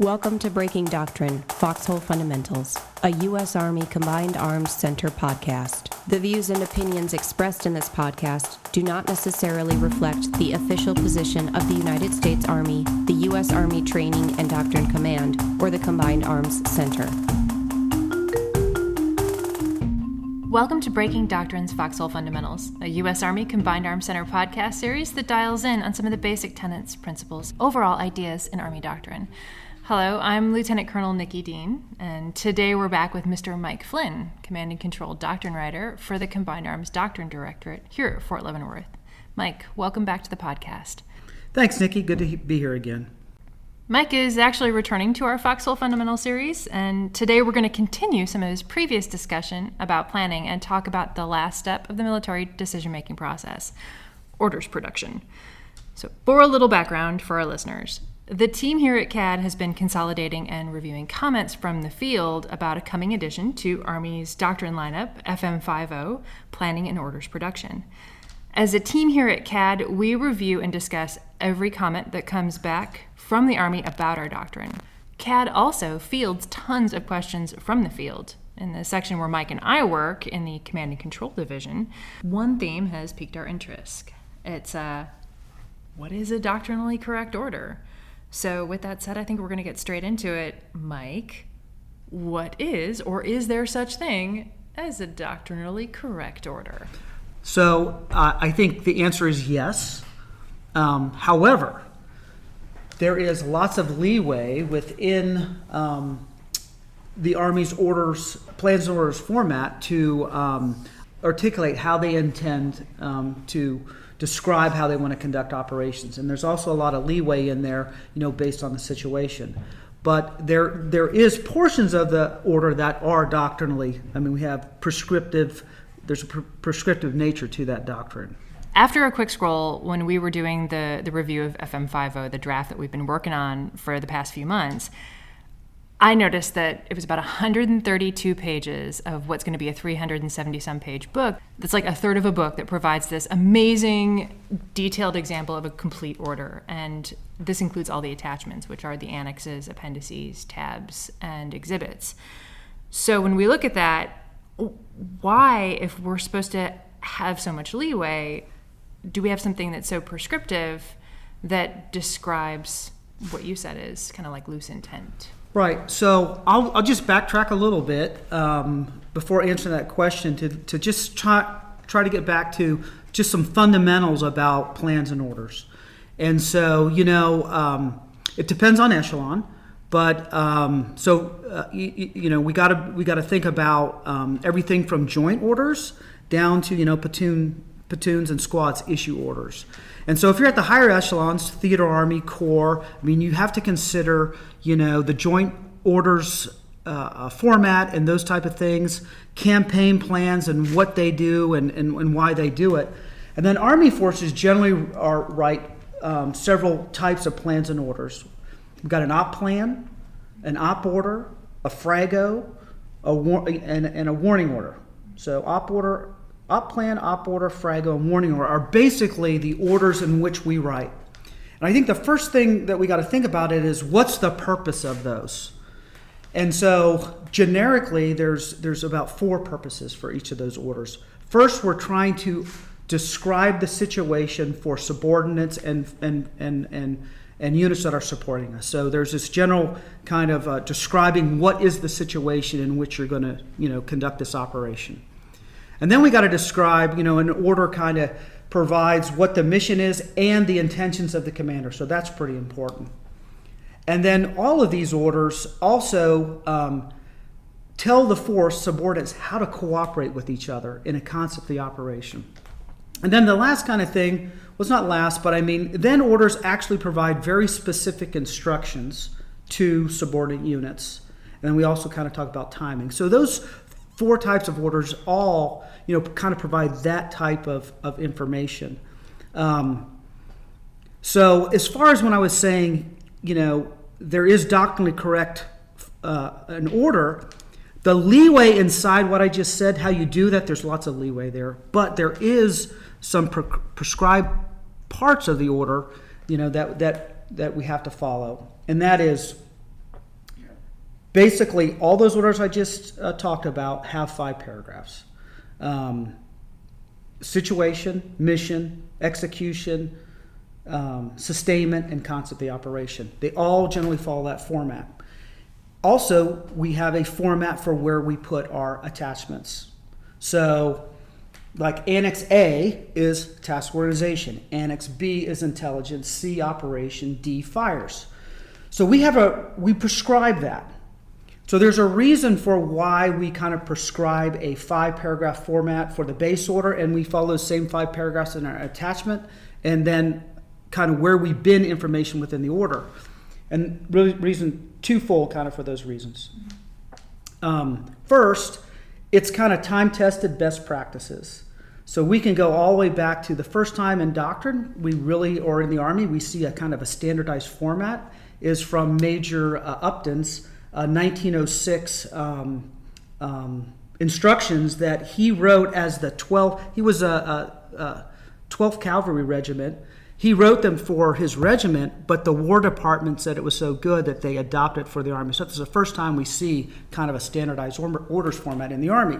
Welcome to Breaking Doctrine, Foxhole Fundamentals, a U.S. Army Combined Arms Center podcast. The views and opinions expressed in this podcast do not necessarily reflect the official position of the United States Army, the U.S. Army Training and Doctrine Command, or the Combined Arms Center. Welcome to Breaking Doctrine's Foxhole Fundamentals, a U.S. Army Combined Arms Center podcast series that dials in on some of the basic tenets, principles, overall ideas in Army doctrine. Hello, I'm Lieutenant Colonel Nikki Dean, and today we're back with Mr. Mike Flynn, Command and Control Doctrine Writer for the Combined Arms Doctrine Directorate here at Fort Leavenworth. Mike, welcome back to the podcast. Thanks, Nikki. Good to be here again. Mike is actually returning to our Foxhole Fundamental series, and today we're going to continue some of his previous discussion about planning and talk about the last step of the military decision-making process, orders production. So, for a little background for our listeners, the team here at CADD has been consolidating and reviewing comments from the field about a coming addition to Army's doctrine lineup, FM50, Planning and Orders Production. As a team here at CADD, we review and discuss every comment that comes back from the Army about our doctrine. CADD also fields tons of questions from the field. In the section where Mike and I work, in the Command and Control Division, one theme has piqued our interest. It's, what is a doctrinally correct order? So with that said, I think we're going to get straight into it. Mike, what is, or is there such thing as a doctrinally correct order? So I think the answer is yes. However, there is lots of leeway within the Army's orders, plans and orders format to articulate how they intend to describe how they want to conduct operations. And there's also a lot of leeway in there, based on the situation. But there is portions of the order that are doctrinally, we have prescriptive, there's a prescriptive nature to that doctrine. After a quick scroll, when we were doing the review of FM50, the draft that we've been working on for the past few months, I noticed that it was about 132 pages of what's going to be a 370-some page book. That's like a third of a book that provides this amazing, detailed example of a complete order. And this includes all the attachments, which are the annexes, appendices, tabs, and exhibits. So when we look at that, why, if we're supposed to have so much leeway, do we have something that's so prescriptive that describes what you said is kind of like loose intent? Right. So I'll just backtrack a little bit before answering that question to just try to get back to just some fundamentals about plans and orders. And so, it depends on echelon, but we got to think about everything from joint orders down to platoons and squads issue orders. And so if you're at the higher echelons, theater, Army, Corps, you have to consider, the joint orders format and those type of things, campaign plans and what they do and why they do it. And then Army forces generally write several types of plans and orders. We've got an op plan, an op order, a frago, and a warning order. So op plan, op order, frago, and warning order are basically the orders in which we write. And I think the first thing that we got to think about it is what's the purpose of those? And so generically, there's about 4 purposes for each of those orders. First, we're trying to describe the situation for subordinates and units that are supporting us. So there's this general kind of describing what is the situation in which you're going to conduct this operation. And then we got to describe, an order kind of provides what the mission is and the intentions of the commander. So that's pretty important. And then all of these orders also tell the force subordinates how to cooperate with each other in a concept of the operation. And then the last kind of thing, was not last, but then orders actually provide very specific instructions to subordinate units. And then we also kind of talk about timing. So those 4 types of orders all, kind of provide that type of information. So as far as when I was saying, there is doctrinally correct an order, the leeway inside what I just said, how you do that, there's lots of leeway there. But there is some prescribed parts of the order, that we have to follow. And that is basically, all those orders I just talked about have 5 paragraphs. Situation, mission, execution, sustainment, and concept of the operation. They all generally follow that format. Also, we have a format for where we put our attachments. So, like Annex A is task organization, Annex B is intelligence, C operation, D fires. So we prescribe that. So there's a reason for why we kind of prescribe a 5-paragraph format for the base order, and we follow those same 5 paragraphs in our attachment, and then kind of where we bin information within the order. And really reason twofold kind of for those reasons. First, it's kind of time-tested best practices. So we can go all the way back to the first time in Doctrine, or in the Army, we see a kind of a standardized format is from Major Upton's 1906 instructions that he wrote as the 12th, he was a 12th Cavalry Regiment. He wrote them for his regiment, but the War Department said it was so good that they adopted it for the Army. So this is the first time we see kind of a standardized orders format in the Army.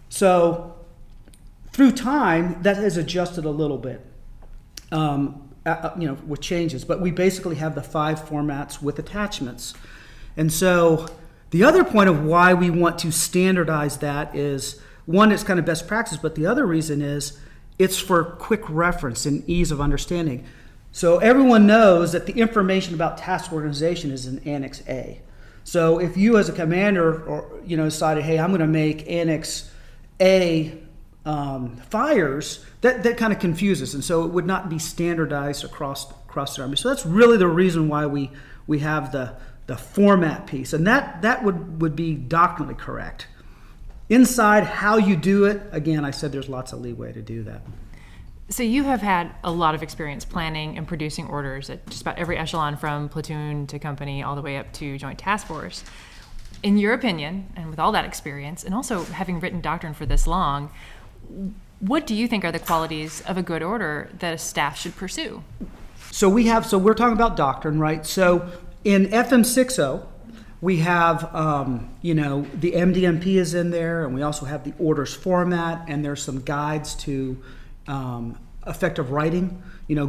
So through time, that has adjusted a little bit, with changes. But we basically have the 5 formats with attachments. And so the other point of why we want to standardize that is, one, it's kind of best practice, but the other reason is it's for quick reference and ease of understanding. So everyone knows that the information about task organization is in Annex A. So if you as a commander decided, hey, I'm going to make Annex A fires, that kind of confuses, and so it would not be standardized across the Army. So that's really the reason why we have the format piece, and that would be doctrinally correct. Inside how you do it, again, I said there's lots of leeway to do that. So you have had a lot of experience planning and producing orders at just about every echelon, from platoon to company all the way up to joint task force. In your opinion, and with all that experience, and also having written Doctrine for this long, what do you think are the qualities of a good order that a staff should pursue? So we're talking about Doctrine, right? So in FM 6.0, we have, the MDMP is in there, and we also have the orders format, and there's some guides to effective writing,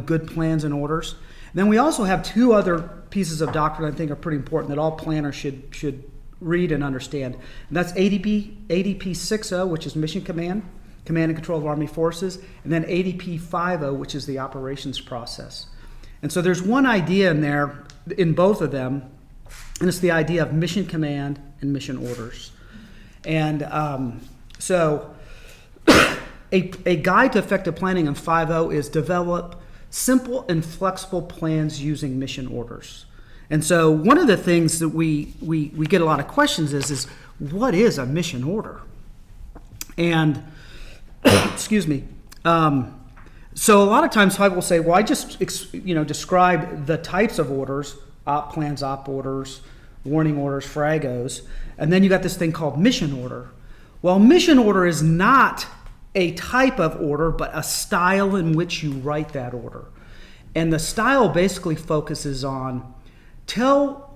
good plans and orders. And then we also have 2 other pieces of Doctrine I think are pretty important that all planners should read and understand. And that's ADP 6.0, which is Mission Command and Control of Army Forces, and then ADP 5.0, which is the operations process. And so there's one idea in there, in both of them, and it's the idea of mission command and mission orders. And so a guide to effective planning in 5.0 is develop simple and flexible plans using mission orders. And so one of the things that we get a lot of questions is what is a mission order? And excuse me. So a lot of times I will say, well, I just describe the types of orders: op plans, op orders, warning orders, fragos, and then you got this thing called mission order. Well, mission order is not a type of order, but a style in which you write that order. And the style basically focuses on tell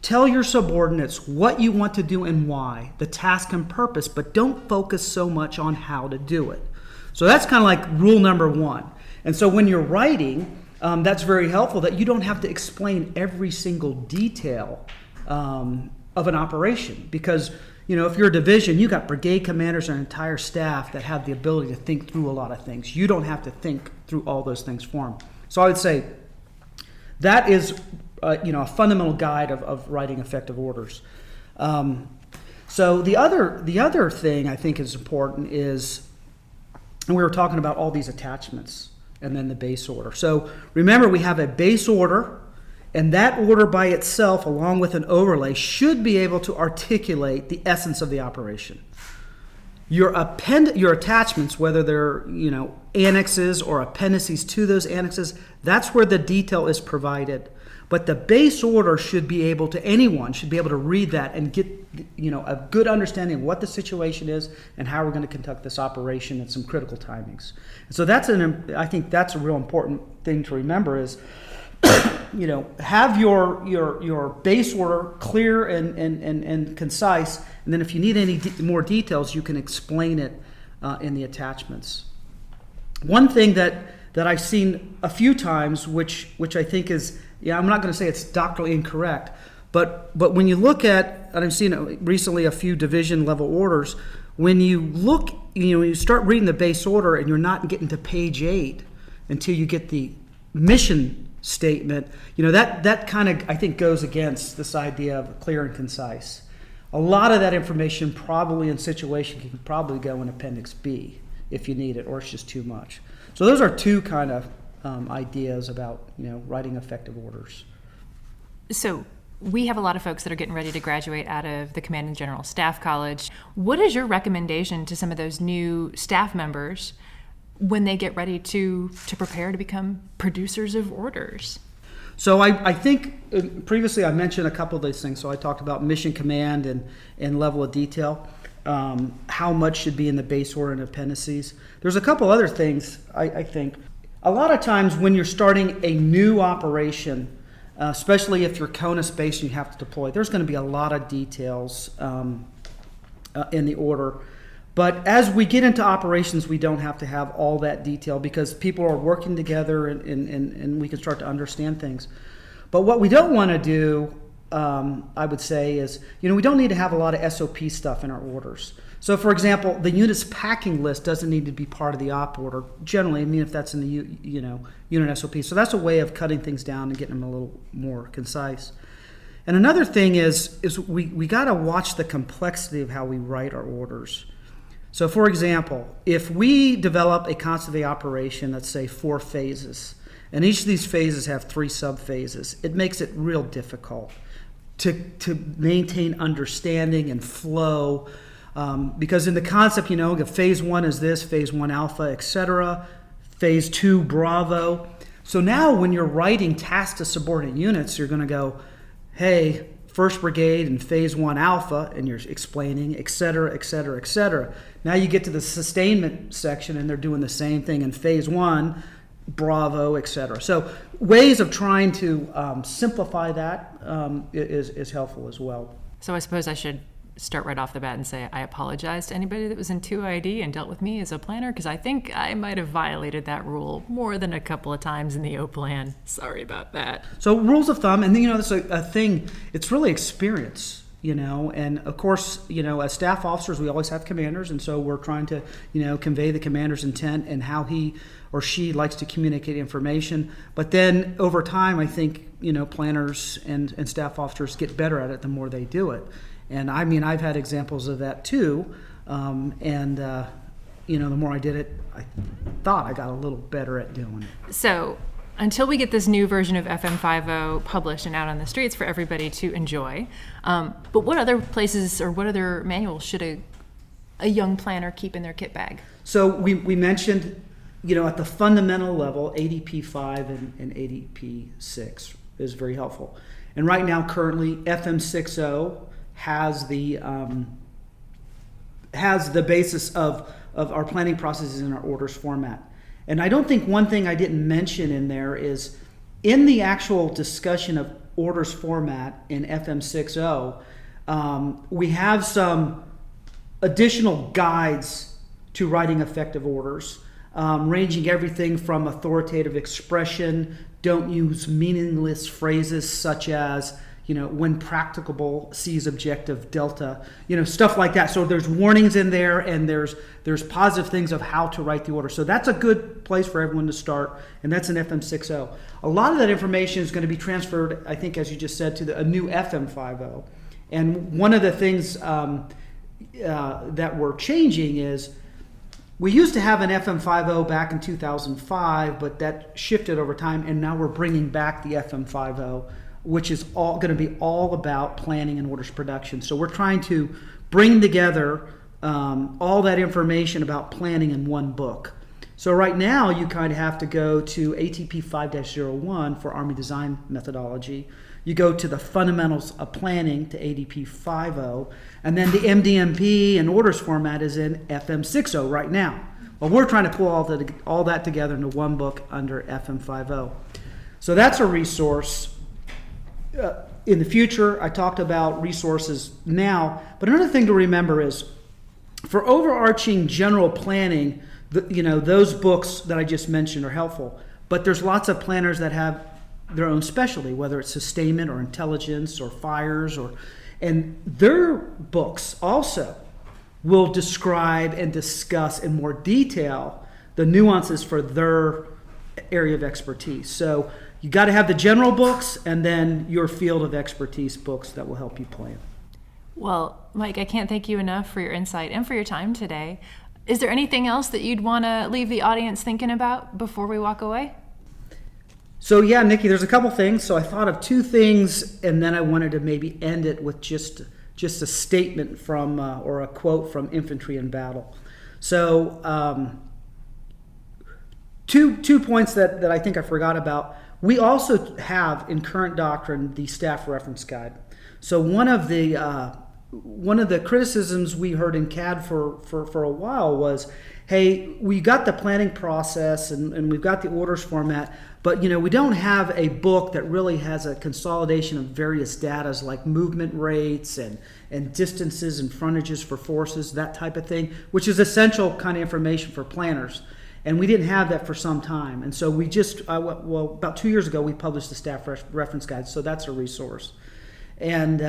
your subordinates what you want to do and why, the task and purpose, but don't focus so much on how to do it. So that's kind of like rule number 1. And so when you're writing, that's very helpful, that you don't have to explain every single detail of an operation. Because, if you're a division, you got brigade commanders and an entire staff that have the ability to think through a lot of things. You don't have to think through all those things for them. So I would say that is a fundamental guide of writing effective orders. So the other thing I think is important is, and we were talking about all these attachments and then the base order. So remember, we have a base order, and that order by itself, along with an overlay, should be able to articulate the essence of the operation. Your attachments, whether they're annexes or appendices to those annexes, that's where the detail is provided. But the base order anyone should be able to read that and get a good understanding of what the situation is and how we're going to conduct this operation and some critical timings. And so I think that's a real important thing to remember is have your base order clear and concise, and then if you need any more details, you can explain it in the attachments. One thing that I've seen a few times, which I think is, I'm not going to say it's doctrinally incorrect, but when you look at, and I've seen recently a few division level orders, when you look, when you start reading the base order and you're not getting to page 8 until you get the mission statement, that kind of, I think, goes against this idea of clear and concise. A lot of that information probably in situation can probably go in Appendix B if you need it, or it's just too much. So those are two kind of ideas about writing effective orders. So we have a lot of folks that are getting ready to graduate out of the Command and General Staff College. What is your recommendation to some of those new staff members when they get ready to prepare to become producers of orders? So I think previously I mentioned a couple of these things. So I talked about mission command and level of detail, how much should be in the base order and appendices. There's a couple other things I think. A lot of times when you're starting a new operation, especially if you're CONUS based and you have to deploy, there's going to be a lot of details in the order. But as we get into operations, we don't have to have all that detail because people are working together and we can start to understand things. But what we don't want to do, I would say, is, we don't need to have a lot of SOP stuff in our orders. So, for example, the unit's packing list doesn't need to be part of the op order, generally, if that's in the unit SOP. So that's a way of cutting things down and getting them a little more concise. And another thing is we got to watch the complexity of how we write our orders. So, for example, if we develop a concept of operation, let's say 4 phases, and each of these phases have 3 subphases, it makes it real difficult to maintain understanding and flow, because in the concept, phase 1 is this, phase 1 alpha, etc., phase 2 bravo. So now when you're writing tasks to subordinate units, you're going to go, hey, 1st Brigade and phase 1 alpha, and you're explaining, et cetera, et cetera, et cetera. Now you get to the sustainment section and they're doing the same thing in phase 1, bravo, et cetera. So ways of trying to simplify that is helpful as well. So I suppose I should start right off the bat and say I apologize to anybody that was in 2ID and dealt with me as a planner, because I think I might have violated that rule more than a couple of times in the O plan. Sorry about that. So rules of thumb, and that's a thing, it's really experience, and of course, as staff officers, we always have commanders, and so we're trying to, convey the commander's intent and how he or she likes to communicate information. But then over time, I think, planners and staff officers get better at it the more they do it. And I've had examples of that too. The more I did it, I thought I got a little better at doing it. So until we get this new version of FM50 published and out on the streets for everybody to enjoy, but what other places or what other manuals should a young planner keep in their kit bag? So we mentioned, at the fundamental level, ADP 5 and ADP 6 is very helpful. And right now, currently, FM60 has the basis of our planning processes in our orders format. And I don't think one thing I didn't mention in there is in the actual discussion of orders format in FM60, we have some additional guides to writing effective orders, ranging everything from authoritative expression, don't use meaningless phrases such as, when practicable, seize objective delta, stuff like that. So there's warnings in there, and there's positive things of how to write the order. So that's a good place for everyone to start, and that's an FM60. A lot of that information is going to be transferred, I think, as you just said, to a new FM50. And one of the things that we're changing is we used to have an FM50 back in 2005, but that shifted over time, and now we're bringing back the FM50, which is all going to be all about planning and orders production. So we're trying to bring together all that information about planning in one book. So right now you kind of have to go to ATP 5-01 for Army design methodology. You go to the fundamentals of planning to ADP 50, and then the MDMP and orders format is in FM60 right now. Well, we're trying to pull all that together into one book under FM50. So that's a resource. In the future, I talked about resources now, but another thing to remember is for overarching general planning, those books that I just mentioned are helpful, but there's lots of planners that have their own specialty, whether it's sustainment or intelligence or fires, and their books also will describe and discuss in more detail the nuances for their area of expertise. So you got to have the general books and then your field of expertise books that will help you plan. Well, Mike, I can't thank you enough for your insight and for your time today. Is there anything else that you'd want to leave the audience thinking about before we walk away? So yeah, Nikki, there's a couple things. So I thought of two things, and then I wanted to maybe end it with just a statement from or a quote from Infantry in Battle. So two points that I think I forgot about. We also have in current doctrine the staff reference guide. So one of the criticisms we heard in CADD for a while was, hey, we got the planning process and we've got the orders format, but we don't have a book that really has a consolidation of various datas like movement rates and distances and frontages for forces, that type of thing, which is essential kind of information for planners. And we didn't have that for some time. And so we about 2 years ago, we published the staff reference guide. So that's a resource. And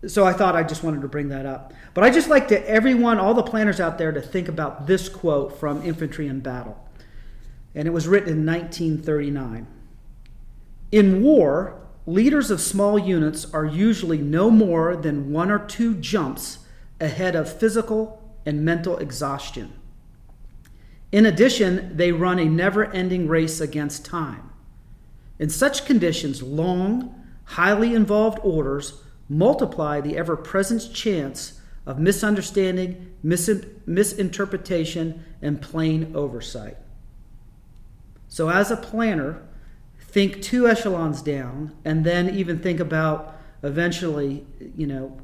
so I thought I just wanted to bring that up. But I just like all the planners out there to think about this quote from Infantry in Battle. And it was written in 1939. In war, leaders of small units are usually no more than 1 or 2 jumps ahead of physical and mental exhaustion. In addition, they run a never-ending race against time. In such conditions, long, highly involved orders multiply the ever-present chance of misunderstanding, misinterpretation, and plain oversight. So as a planner, think 2 echelons down, and then even think about eventually,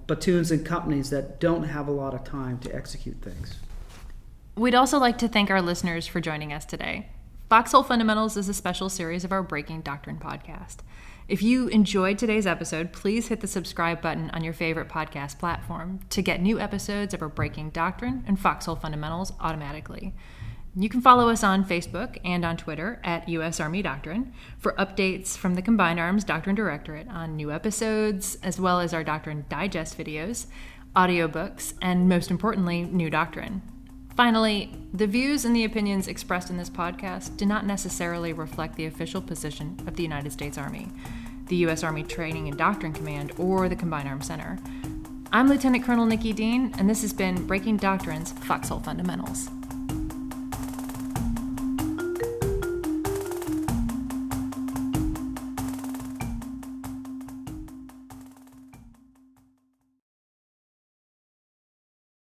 platoons and companies that don't have a lot of time to execute things. We'd also like to thank our listeners for joining us today. Foxhole Fundamentals is a special series of our Breaking Doctrine podcast. If you enjoyed today's episode, please hit the subscribe button on your favorite podcast platform to get new episodes of our Breaking Doctrine and Foxhole Fundamentals automatically. You can follow us on Facebook and on Twitter at U.S. Army Doctrine for updates from the Combined Arms Doctrine Directorate on new episodes, as well as our Doctrine Digest videos, audiobooks, and most importantly, new doctrine. Finally, the views and the opinions expressed in this podcast do not necessarily reflect the official position of the United States Army, the U.S. Army Training and Doctrine Command, or the Combined Arms Center. I'm Lieutenant Colonel Nikki Dean, and this has been Breaking Doctrine's Foxhole Fundamentals.